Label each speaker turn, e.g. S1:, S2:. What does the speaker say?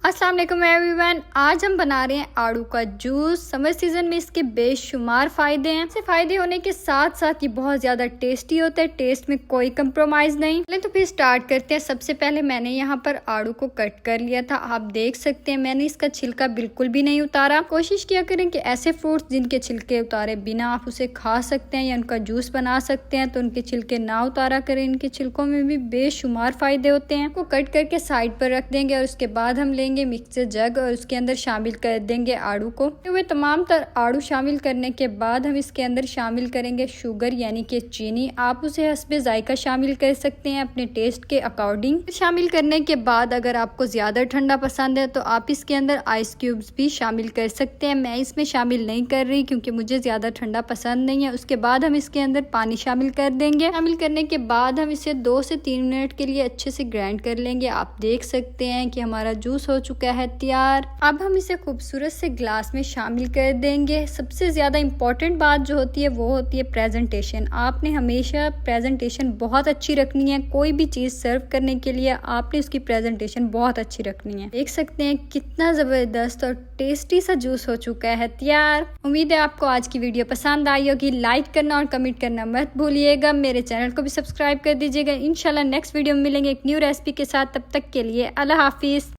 S1: अस्सलाम वालेकुम एवरीवन। आज हम बना रहे हैं आड़ू का जूस। समर सीजन में इसके बेशुमार फायदे हैं। इससे फायदे होने के साथ साथ ये बहुत ज्यादा टेस्टी होता है। टेस्ट में कोई कंप्रोमाइज नहीं। चलें तो फिर स्टार्ट करते हैं। सबसे पहले मैंने यहाँ पर आड़ू को कट कर लिया था। आप देख सकते हैं मैंने इसका छिलका बिल्कुल भी नहीं उतारा। कोशिश किया करें कि ऐसे फ्रूट्स जिनके छिलके उतारे बिना आप उसे खा सकते हैं या उनका जूस बना सकते हैं तो उनके छिलके ना उतारा करें। इनके छिलकों में भी बेशुमार फायदे होते हैं। को कट करके साइड पर रख देंगे और उसके बाद हम लेंगे मिक्सर जग और उसके अंदर शामिल कर देंगे आड़ू को। हुए तमाम तर आड़ू शामिल करने के बाद हम इसके अंदर शामिल करेंगे शुगर यानी कि चीनी। आप उसे हस्बे जायका शामिल कर सकते हैं अपने टेस्ट के अकॉर्डिंग। शामिल करने के बाद अगर आपको ज्यादा ठंडा पसंद है तो आप इसके अंदर आइस क्यूब्स भी शामिल कर सकते हैं। मैं इसमें शामिल नहीं कर रही क्योंकि मुझे ज्यादा ठंडा पसंद नहीं है। उसके बाद हम इसके अंदर पानी शामिल कर देंगे। शामिल करने के बाद हम इसे 2 से 3 मिनट के लिए अच्छे से ग्राइंड कर लेंगे। आप देख सकते हैं कि हमारा जूस हो चुका है तैयार। अब हम इसे खूबसूरत से ग्लास में शामिल कर देंगे। सबसे ज्यादा इम्पोर्टेंट बात जो होती है वो होती है प्रेजेंटेशन। आपने हमेशा प्रेजेंटेशन बहुत अच्छी रखनी है। कोई भी चीज सर्व करने के लिए आपने उसकी प्रेजेंटेशन बहुत अच्छी रखनी है। देख सकते हैं कितना जबरदस्त और टेस्टी सा जूस हो चुका है तैयार। उम्मीद है आपको आज की वीडियो पसंद आई होगी। लाइक करना और कमेंट करना मत भूलिएगा। मेरे चैनल को भी सब्सक्राइब कर दीजिएगा। इंशाल्लाह नेक्स्ट वीडियो में मिलेंगे एक न्यू रेसिपी के साथ। तब तक के लिए अल्लाह हाफिज।